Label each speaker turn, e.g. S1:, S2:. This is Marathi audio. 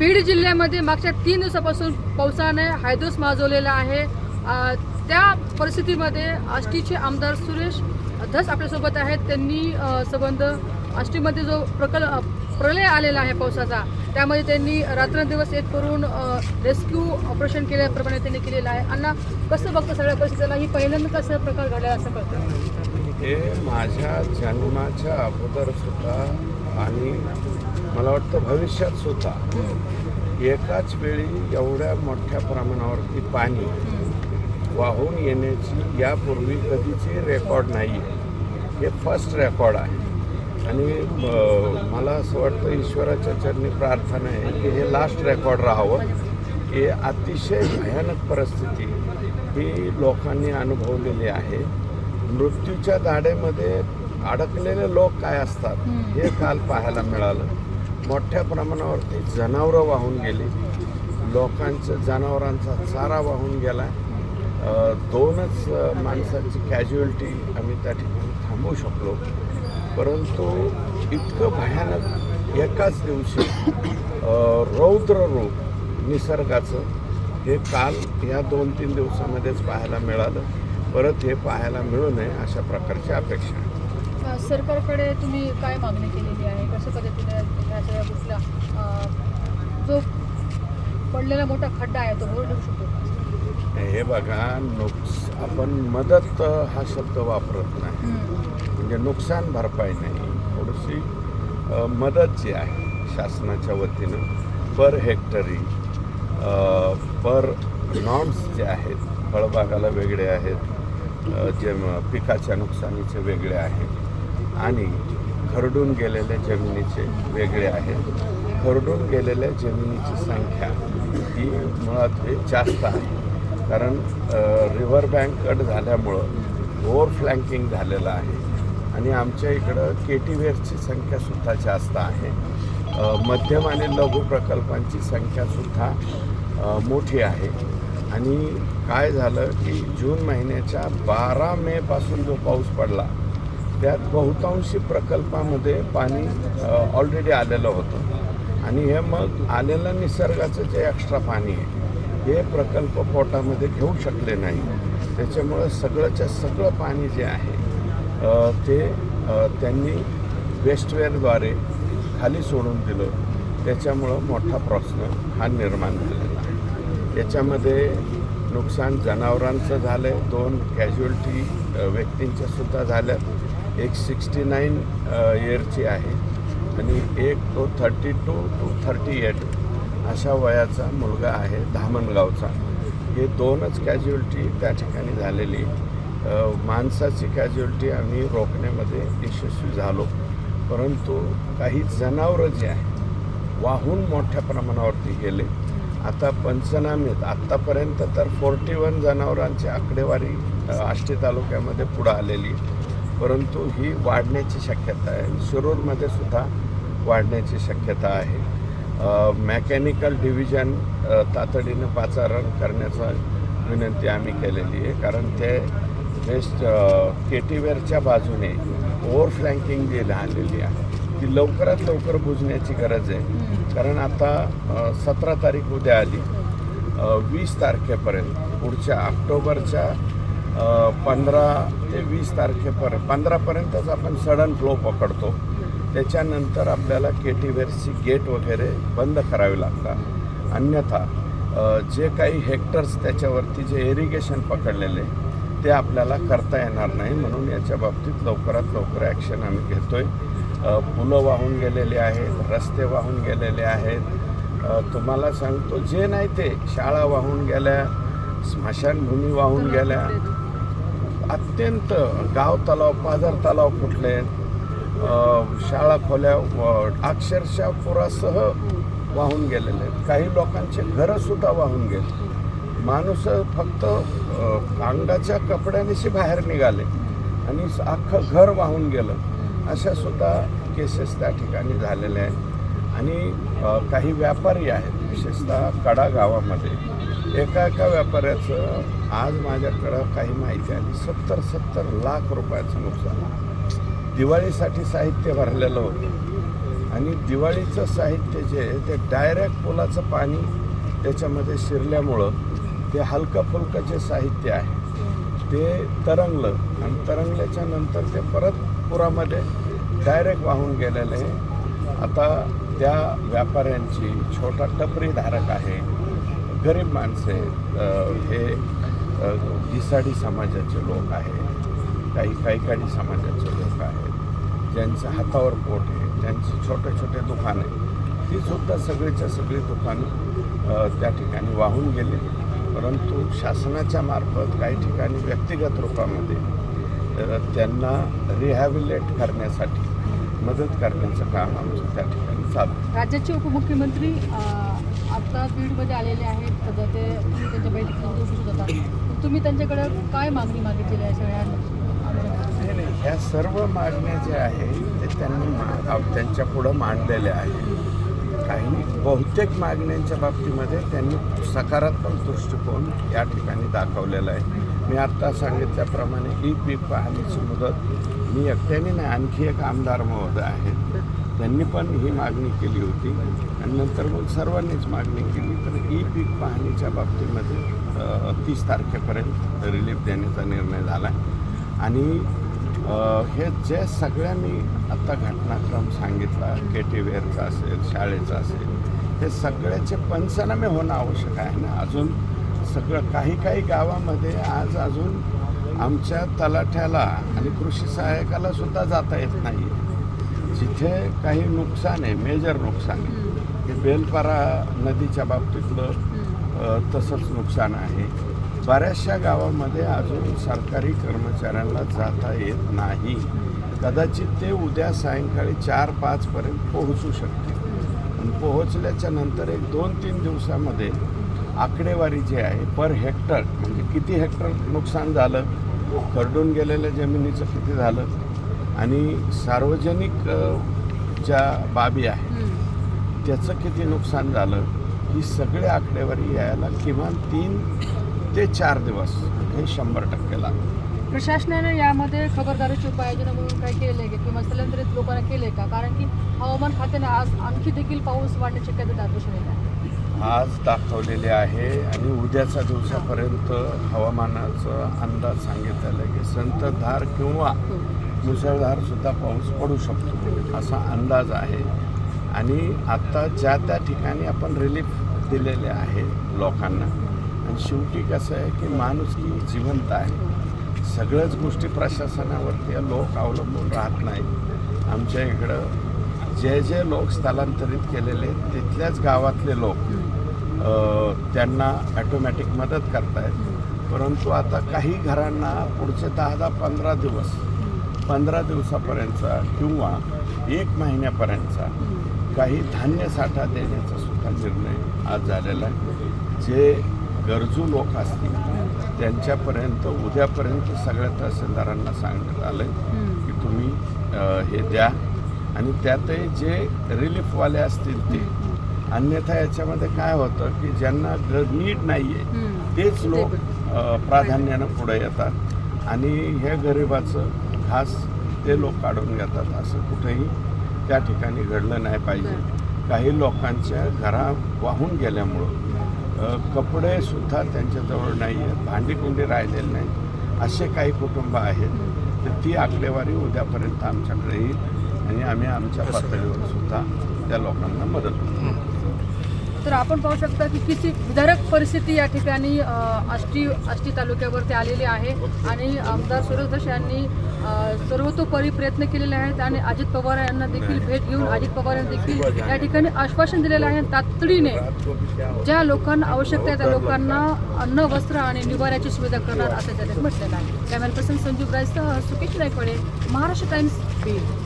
S1: बीड जिल्ह्यामध्ये मागच्या 3 दिवसापासून पावसाने हायदोस माजवलेला आहे। त्या परिस्थितीमध्ये आष्टीचे आमदार सुरेश धस आपल्यासोबत आहेत। त्यांनी संबंध आष्टीमध्ये जो प्रलय आलेला आहे पावसाचा, त्यामध्ये त्यांनी रात्रंदिवस एक करून रेस्क्यू ऑपरेशन केल्याप्रमाणे त्यांनी केलेलं आहे। अण्णा, कसं बघतं सगळ्या परिस्थितीला? ही पहिल्यांदा कसं प्रकार घडला असं कळतं?
S2: हे माझ्या जन्माच्या अगोदर सुद्धा आणि मला वाटतं भविष्यात सुद्धा एकाच वेळी एवढ्या मोठ्या प्रमाणावरती पाणी वाहून येण्याची यापूर्वी कधीची रेकॉर्ड नाही आहे। हे फर्स्ट रेकॉर्ड आहे आणि मला असं वाटतं ईश्वराच्या चरणी प्रार्थना आहे की हे लास्ट रेकॉर्ड राहावं। हे अतिशय भयानक परिस्थिती ही लोकांनी अनुभवलेली आहे। मृत्यूच्या दाढेमध्ये अडकलेले लोक काय असतात हे काल पाहायला मिळालं। मोठ्या प्रमाणावरती जनावरं वाहून गेली, जनावरांचा चारा वाहून गेला। 2च माणसांची कॅज्युअल्टी आम्ही त्या ठिकाणी थांबवू शकलो, परंतु इतकं भयानक एकाच दिवशी रौद्र रूप निसर्गाचं हे काल या 2-3 दिवसामध्येच पाहायला मिळालं। परत हे पाहायला मिळू नये अशा प्रकारची अपेक्षा आहे।
S1: सरकारकडे तुम्ही काय मागणी केलेली आहे? कशा पद्धतीने ह्या सगळ्या गोष्टीला जो पडलेला मोठा खड्डा आहे तो भरून निघू शकतो?
S2: हे बघा, आपण मदत हा शब्द वापरत नाही, म्हणजे नुकसान भरपाई नाही, थोडीशी मदत जी आहे शासनाच्या वतीनं पर हेक्टरी पर नॉर्म्स जे आहेत, फळबागाला वेगळे आहेत, जे पिकाच्या नुकसानीचे वेगळे आहेत आणि खरडून गेलेल्या जमिनीचे वेगळे आहेत। खरडून गेलेल्या जमिनीची संख्या ही मुळात हे जास्त आहे, कारण रिव्हर बँक कट झाल्यामुळं ओव्हर फ्लँकिंग झालेलं आहे आणि आमच्या इकडं केटीवेरची संख्यासुद्धा जास्त आहे। मध्यम आणि लघु प्रकल्पांची संख्यासुद्धा मोठी आहे आणि काय झालं की जून महिन्याच्या 12 मेपासून जो पाऊस पडला त्यात बहुतांशी प्रकल्पामध्ये पाणी ऑलरेडी आलेलं होतं आणि हे मग आलेलं निसर्गाचं जे एक्स्ट्रा पाणी आहे हे प्रकल्प पोटामध्ये घेऊ शकले नाही। त्याच्यामुळं सगळंच्या सगळं पाणी जे आहे ते त्यांनी वेस्टवेअरद्वारे खाली सोडून दिलं। त्याच्यामुळं मोठा प्रश्न हा निर्माण झालेला आहे। याच्यामध्ये नुकसान जनावरांचं झालं आहे, 2 कॅज्युअल्टी व्यक्तींच्या सुद्धा झाल्या। एक 69 इयरची आहे आणि एक तो 32 to 38 अशा वयाचा मुलगा आहे धामणगावचा। हे 2च कॅज्युअल्टी त्या ठिकाणी झालेली। माणसाची कॅज्युअल्टी आम्ही रोखण्यामध्ये यशस्वी झालो, परंतु काही जनावरं जे आहे वाहून मोठ्या प्रमाणावरती गेले। आता पंचनामेत आत्तापर्यंत तर 41 जनावरांची आकडेवारी आष्टी तालुक्यामध्ये पुढं आलेली, परंतु ही वाढण्याची शक्यता आहे। शिरूरमध्ये सुद्धा वाढण्याची शक्यता आहे। मेकॅनिकल डिव्हिजन तातडीनं पाचारण करण्याचा विनंती आम्ही केलेली आहे, कारण ते वेस्ट केटीवेरच्या बाजूने ओव्हर फ्लँकिंग जी झालेली आहे ती लवकरात लवकर बुजण्याची गरज आहे। कारण आता 17 तारीख उद्या आली, 20 तारखेपर्यंत पुढच्या ऑक्टोबरच्या 15 ते 20 तारखेपर्यंत 15पर्यंतच आपण सडन फ्लो पकडतो। त्याच्यानंतर आपल्याला केटीवेरची गेट वगैरे बंद करावी लागतात, अन्यथा जे काही हेक्टर्स त्याच्यावरती जे इरिगेशन पकडलेले ते आपल्याला करता येणार नाही। म्हणून याच्या बाबतीत लवकरात लवकर ॲक्शन आम्ही घेतो आहे। पुलं वाहून गेलेले आहेत, रस्ते वाहून गेलेले आहेत। तुम्हाला सांगतो, जे नाही ते शाळा वाहून गेल्या, स्मशानभूमी वाहून गेल्या, अत्यंत गाव तलाव पाझर तलाव फुटले, शाळा खोल्या अक्षरशः पुरासह वाहून गेलेले आहेत। काही लोकांचे घरंसुद्धा वाहून गेले। माणूस फक्त अंगाच्या कपड्यानिशी बाहेर निघाले आणि अख्खं घर वाहून गेलं, अशा सुद्धा केसेस त्या ठिकाणी झालेल्या आहेत। आणि काही व्यापारी आहेत, विशेषतः कडा गावामध्ये एका व्यापाऱ्याचं आज माझ्याकडं काही माहिती आली 70 लाख रुपयाचं नुकसान। दिवाळीसाठी साहित्य भरलेलं होतं आणि दिवाळीचं साहित्य जे आहे ते डायरेक्ट पुलाचं पाणी त्याच्यामध्ये शिरल्यामुळं ते हलकं फुलकं जे साहित्य आहे ते तरंगलं आणि तरंगल्याच्या नंतर ते परत पुरामध्ये डायरेक्ट वाहून गेलेलं आहे. आता त्या व्यापाऱ्यांची, छोटा टपरीधारक आहे, गरीब माणसे, हे घिसाडी समाजाचे लोक आहेत, काही कायकाडी समाजाचे लोक आहेत, ज्यांच्या हातावर पोट आहे, त्यांची छोटे छोटे दुकानं आहे, ती सुद्धा सगळीच्या सगळी दुकानं त्या ठिकाणी वाहून गेली. परंतु शासनाच्या मार्फत काही ठिकाणी व्यक्तिगत रूपामध्ये त्यांना रिहॅबिलिट करण्यासाठी मदत करण्याचं काम आमचं त्या ठिकाणी चालू आहे.
S1: राज्याचे उपमुख्यमंत्री आता बीडमध्ये आलेले आहेत, सध्या ते तुम्ही त्यांच्या बैठकीमध्ये उपस्थित होता. तुम्ही त्यांच्याकडे काय मागणी मागितलेली आहे सगळ्या?
S2: नाही, ह्या सर्व मागण्या ज्या आहेत ते त्यांनी त्यांच्या पुढं मांडलेल्या आहेत. काही बहुतेक मागण्यांच्या बाबतीमध्ये त्यांनी सकारात्मक दृष्टिकोन या ठिकाणी दाखवलेला आहे. मी आत्ता सांगितल्याप्रमाणे ई पीक पाहणीची मुदत मी एकट्याने नाही, आणखी एक आमदार महोदय आहेत, त्यांनी पण ही मागणी केली होती आणि नंतर मग सर्वांनीच मागणी केली. तर ई पीक पाहणीच्या बाबतीमध्ये 30 तारखेपर्यंत रिलीफ देण्याचा निर्णय झाला आणि हे जे सगळ्यांनी आता घटनाक्रम सांगितला, केटीवेअरचा असेल, शाळेचा असेल, हे सगळ्याचे पंचनामे होणं आवश्यक आहे ना. अजून सगळं काही गावामध्ये आज अजून आमच्या तलाठ्याला आणि कृषी सहाय्यकाला सुद्धा जाता येत नाही. जिथे काही नुकसान आहे, मेजर नुकसान आहे, हे बेलपारा नदीच्या बाबतीतलं तसंच नुकसान आहे. बऱ्याचशा गावामध्ये अजून सरकारी कर्मचाऱ्यांना जाता येत नाही. कदाचित ते उद्या सायंकाळी 4-5पर्यंत पोहोचू शकतील. आणि पोहोचल्याच्या नंतर एक 2-3 दिवसामध्ये आकडेवारी जी आहे पर हेक्टर, म्हणजे किती हेक्टर नुकसान झालं, खरडून गेलेल्या जमिनीचं किती झालं आणि सार्वजनिक ज्या बाबी आहेत त्याचं किती नुकसान झालं, ही सगळी आकडेवारी यायला किमान 3 ते 4 दिवस हे 100% लागतं.
S1: प्रशासनाने यामध्ये खबरदारीची उपाययोजना म्हणून काय केलेलं आहे किंवा स्थलांतरित लोकांना केले का? कारण की हवामान खात्याने आज आणखी देखील पाऊस वाढण्याची शक्यता दाखवलेली आहे.
S2: आज दाखवलेले आहे आणि उद्याच्या दिवसापर्यंत हवामानाचा अंदाज सांगितलेला आहे की संततधार किंवा मुसळधार सुद्धा पाऊस पडू शकतो असा अंदाज आहे. आणि आत्ता ज्या त्या ठिकाणी आपण रिलीफ दिलेले आहे लोकांना. आणि शेवटी कसं आहे की माणुसकी जिवंत आहे. सगळ्याच गोष्टी प्रशासनावरती लोक अवलंबून राहत नाहीत. आमच्या इकडं जे लोक स्थलांतरित केलेले तिथल्याच गावातले लोक त्यांना ॲटोमॅटिक मदत करतायत. परंतु आता काही घरांना पुढचे 10-15 दिवस, 15 दिवसापर्यंतचा किंवा 1 महिन्यापर्यंतचा काही धान्य साठा देण्याचा सुद्धा निर्णय आज झालेला आहे. जे गरजू लोक असतील त्यांच्यापर्यंत उद्यापर्यंत सगळ्या तहसीलदारांना सांगण्यात आलं की तुम्ही हे द्या. आणि त्यातही जे रिलीफवाले असतील ते, अन्यथा याच्यामध्ये काय होतं की ज्यांना नीड नाही आहे तेच लोक प्राधान्यानं पुढे येतात आणि हे गरिबाचं घास ते लोक काढून घेतात. असं कुठेही त्या ठिकाणी घडलं नाही पाहिजे. काही लोकांच्या घरा वाहून गेल्यामुळं कपडेसुद्धा त्यांच्याजवळ नाही आहेत, भांडीकुंडी राहिलेली नाही, असे काही कुटुंब आहेत. तर ती आकडेवारी उद्यापर्यंत आमच्याकडे येईल आणि आम्ही आमच्या पातळीवर सुद्धा त्या लोकांना मदत करू.
S1: तर आपण पाहू शकता की किती विदारक परिस्थिती या ठिकाणी आष्टी तालुक्यावरती आलेली आहे आणि आमदार सुरेश धस यांनी सर्वतोपरी प्रयत्न केलेले आहेत आणि अजित पवार यांना देखील भेट घेऊन अजित पवार यांनी देखील या ठिकाणी आश्वासन दिलेलं आहे. तातडीने ज्या लोकांना आवश्यकता आहे त्या लोकांना अन्न, वस्त्र आणि निवाऱ्याची सुविधा करणार असं त्याने म्हटलेलं आहे. कॅमेरा पर्सन संजीव रायसह सुकेश नायकडे, महाराष्ट्र टाइम्स, बीड.